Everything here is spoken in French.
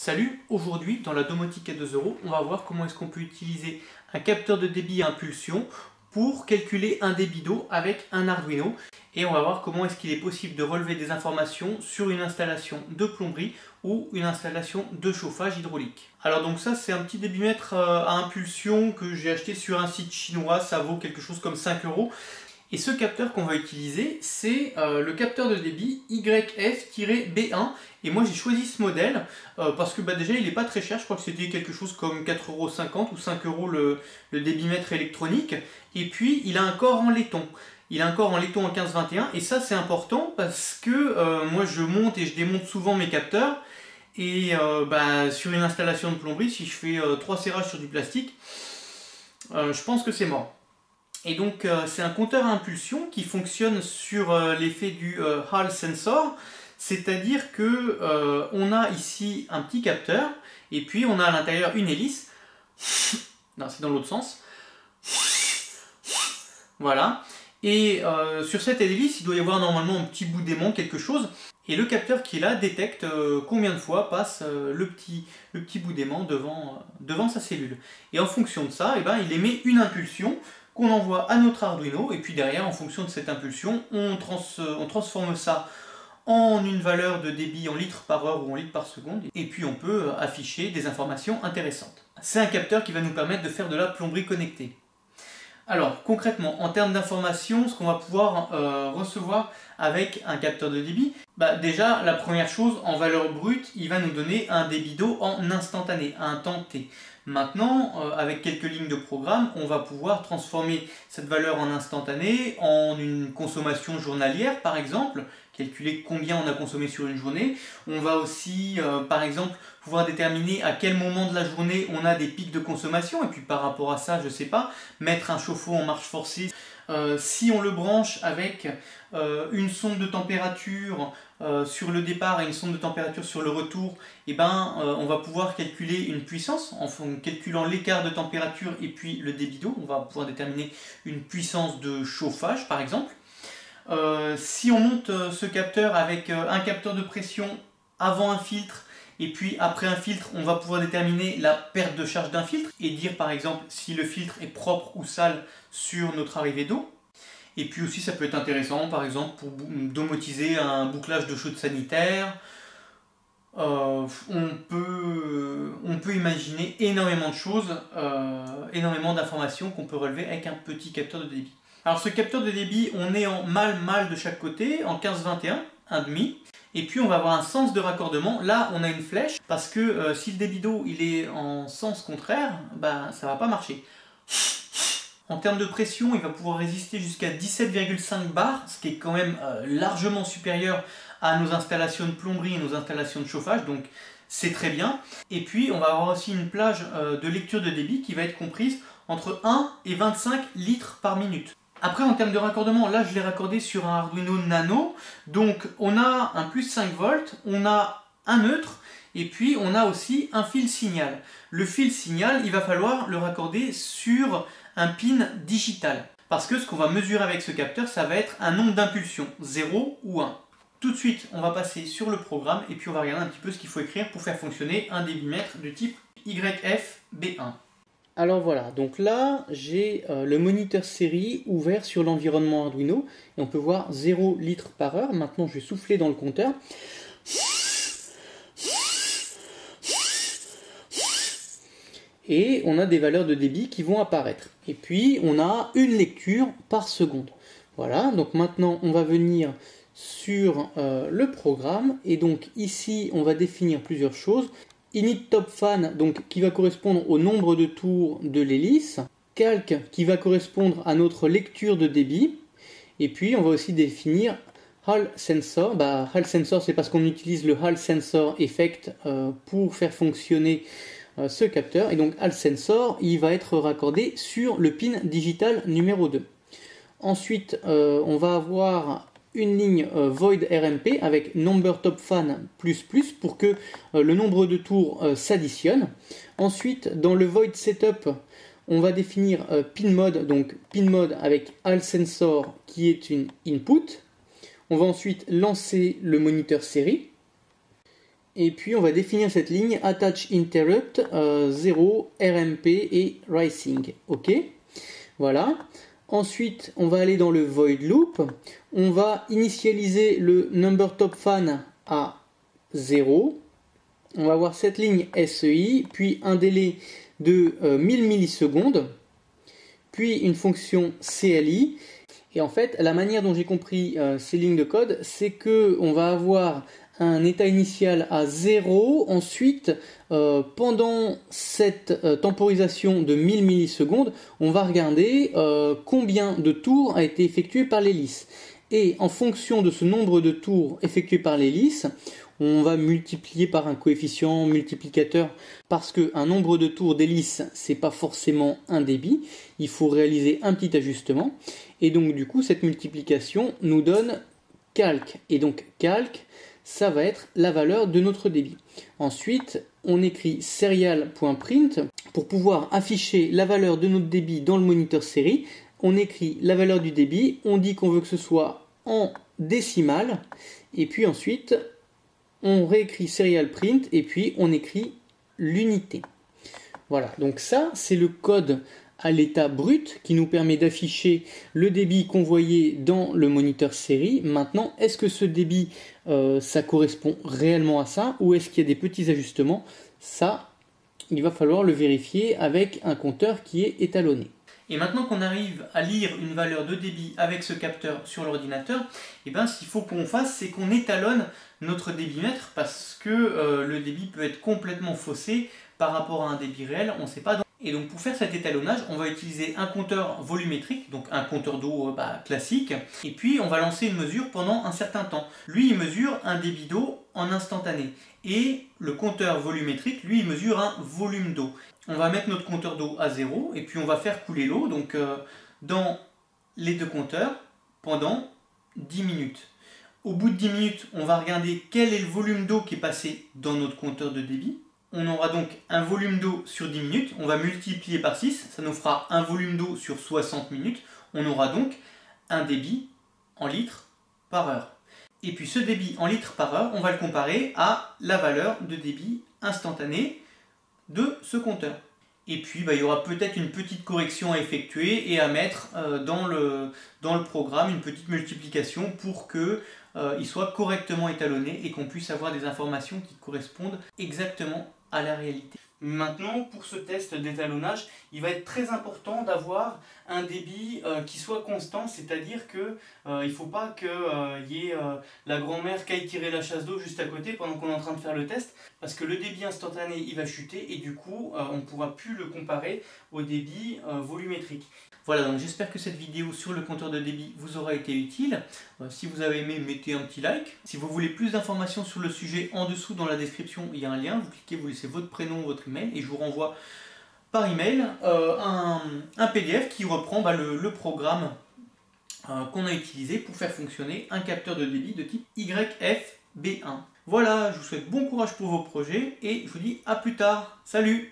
Salut, aujourd'hui dans la domotique à 2 euros, on va voir comment est-ce qu'on peut utiliser un capteur de débit à impulsion pour calculer un débit d'eau avec un Arduino. Et on va voir comment est-ce qu'il est possible de relever des informations sur une installation de plomberie ou une installation de chauffage hydraulique. Alors donc ça c'est un petit débitmètre à impulsion que j'ai acheté sur un site chinois, ça vaut quelque chose comme 5 euros. Et ce capteur qu'on va utiliser, c'est le capteur de débit YF-B1. Et moi j'ai choisi ce modèle parce que déjà il n'est pas très cher, je crois que c'était quelque chose comme 4,50 € ou 5 € le débitmètre électronique. Et puis il a un corps en laiton. Il a un corps en laiton en 1521 et ça c'est important parce que moi je monte et je démonte souvent mes capteurs. Et sur une installation de plomberie, si je fais 3 serrages sur du plastique, je pense que c'est mort. Et donc c'est un compteur à impulsion qui fonctionne sur l'effet du Hall sensor, c'est-à-dire que on a ici un petit capteur et puis on a à l'intérieur une hélice. Non, c'est dans l'autre sens. Voilà. Et sur cette hélice, il doit y avoir normalement un petit bout d'aimant, quelque chose. Et le capteur qui est là détecte combien de fois passe le petit bout d'aimant devant sa cellule. Et en fonction de ça, il émet une impulsion qu'on envoie à notre Arduino, et puis derrière, en fonction de cette impulsion, on transforme ça en une valeur de débit en litres par heure ou en litres par seconde, et puis on peut afficher des informations intéressantes. C'est un capteur qui va nous permettre de faire de la plomberie connectée. Alors concrètement, en termes d'informations, ce qu'on va pouvoir recevoir avec un capteur de débit, déjà la première chose, en valeur brute, il va nous donner un débit d'eau en instantané, à un temps t. Maintenant, avec quelques lignes de programme, on va pouvoir transformer cette valeur en instantané en une consommation journalière, par exemple, calculer combien on a consommé sur une journée. On va aussi, par exemple, pouvoir déterminer à quel moment de la journée on a des pics de consommation, et puis par rapport à ça, je ne sais pas, mettre un chauffe-eau en marche forcée. Si on le branche avec une sonde de température sur le départ et une sonde de température sur le retour, on va pouvoir calculer une puissance en calculant l'écart de température et puis le débit d'eau. On va pouvoir déterminer une puissance de chauffage par exemple. Si on monte ce capteur avec un capteur de pression avant un filtre et puis après un filtre, on va pouvoir déterminer la perte de charge d'un filtre et dire par exemple si le filtre est propre ou sale sur notre arrivée d'eau. Et puis aussi ça peut être intéressant par exemple pour domotiser un bouclage de chaude sanitaire. On peut imaginer énormément de choses, énormément d'informations qu'on peut relever avec un petit capteur de débit. Alors ce capteur de débit, on est en mâle de chaque côté, en 15-21, 1,5. Et puis on va avoir un sens de raccordement. Là on a une flèche parce que si le débit d'eau il est en sens contraire, ça va pas marcher. En termes de pression, il va pouvoir résister jusqu'à 17,5 bars, ce qui est quand même largement supérieur à nos installations de plomberie et nos installations de chauffage, donc c'est très bien. Et puis on va avoir aussi une plage de lecture de débit qui va être comprise entre 1 et 25 litres par minute. Après en termes de raccordement, là je l'ai raccordé sur un Arduino Nano, donc on a un plus 5 volts, on a un neutre, et puis on a aussi un fil signal. Le fil signal, il va falloir le raccorder sur un pin digital. Parce que ce qu'on va mesurer avec ce capteur, ça va être un nombre d'impulsions, 0 ou 1. Tout de suite, on va passer sur le programme et puis on va regarder un petit peu ce qu'il faut écrire pour faire fonctionner un débitmètre de type YF-B1. Alors voilà, donc là j'ai le moniteur série ouvert sur l'environnement Arduino et on peut voir 0 litres par heure. Maintenant je vais souffler dans le compteur. Et on a des valeurs de débit qui vont apparaître. Et puis on a une lecture par seconde. Voilà, donc maintenant on va venir sur le programme et donc ici on va définir plusieurs choses. Init top fan, donc qui va correspondre au nombre de tours de l'hélice. Calc qui va correspondre à notre lecture de débit. Et puis on va aussi définir Hall sensor. Hall sensor c'est parce qu'on utilise le Hall sensor effect pour faire fonctionner ce capteur. Et donc Hall sensor il va être raccordé sur le pin digital numéro 2. Ensuite on va avoir une ligne void RMP avec number top fan ++ pour que le nombre de tours s'additionne. Ensuite dans le void setup on va définir pin mode, donc pin mode avec Hall sensor qui est une input. On va ensuite lancer le moniteur série Et puis on va définir cette ligne attach interrupt 0 RMP et rising. Ok, voilà. Ensuite, on va aller dans le void loop. On va initialiser le number top fan à 0. On va avoir cette ligne SEI, puis un délai de 1000 millisecondes, puis une fonction CLI. Et en fait, la manière dont j'ai compris ces lignes de code, c'est que on va avoir un état initial à 0. Ensuite, pendant cette temporisation de 1000 millisecondes, on va regarder combien de tours a été effectué par l'hélice. Et en fonction de ce nombre de tours effectués par l'hélice, on va multiplier par un coefficient multiplicateur parce qu'un nombre de tours d'hélice, c'est pas forcément un débit. Il faut réaliser un petit ajustement. Et donc, du coup, cette multiplication nous donne calque. Et donc, calque, ça va être la valeur de notre débit. Ensuite, on écrit serial.print pour pouvoir afficher la valeur de notre débit dans le moniteur série. On écrit la valeur du débit, on dit qu'on veut que ce soit en décimale, et puis ensuite, on réécrit serial.print et puis on écrit l'unité. Voilà, donc ça, c'est le code à l'état brut qui nous permet d'afficher le débit convoyé dans le moniteur série. Maintenant, est-ce que ce débit, ça correspond réellement à ça ou est-ce qu'il y a des petits ajustements? Ça, il va falloir le vérifier avec un compteur qui est étalonné. Et maintenant qu'on arrive à lire une valeur de débit avec ce capteur sur l'ordinateur, eh ben, ce qu'il faut qu'on fasse, c'est qu'on étalonne notre débitmètre parce que le débit peut être complètement faussé par rapport à un débit réel, on ne sait pas. Et donc pour faire cet étalonnage, on va utiliser un compteur volumétrique, donc un compteur d'eau classique, et puis on va lancer une mesure pendant un certain temps. Lui, il mesure un débit d'eau en instantané, et le compteur volumétrique, lui, il mesure un volume d'eau. On va mettre notre compteur d'eau à 0, et puis on va faire couler l'eau donc dans les deux compteurs pendant 10 minutes. Au bout de 10 minutes, on va regarder quel est le volume d'eau qui est passé dans notre compteur de débit. On aura donc un volume d'eau sur 10 minutes, on va multiplier par 6, ça nous fera un volume d'eau sur 60 minutes. On aura donc un débit en litres par heure. Et puis ce débit en litres par heure, on va le comparer à la valeur de débit instantané de ce compteur. Et puis il y aura peut-être une petite correction à effectuer et à mettre dans le programme, une petite multiplication pour qu'il soit correctement étalonné et qu'on puisse avoir des informations qui correspondent exactement à la réalité. Maintenant, pour ce test d'étalonnage, il va être très important d'avoir un débit qui soit constant, c'est-à-dire que il ne faut pas qu'il y ait la grand-mère qui aille tirer la chasse d'eau juste à côté pendant qu'on est en train de faire le test, parce que le débit instantané il va chuter et du coup on ne pourra plus le comparer au débit volumétrique. Voilà, donc j'espère que cette vidéo sur le compteur de débit vous aura été utile. Si vous avez aimé, mettez un petit like. Si vous voulez plus d'informations sur le sujet, en dessous dans la description, il y a un lien. Vous cliquez, vous laissez votre prénom, votre email et je vous renvoie par email un PDF qui reprend le programme qu'on a utilisé pour faire fonctionner un capteur de débit de type YFB1. Voilà, je vous souhaite bon courage pour vos projets et je vous dis à plus tard. Salut!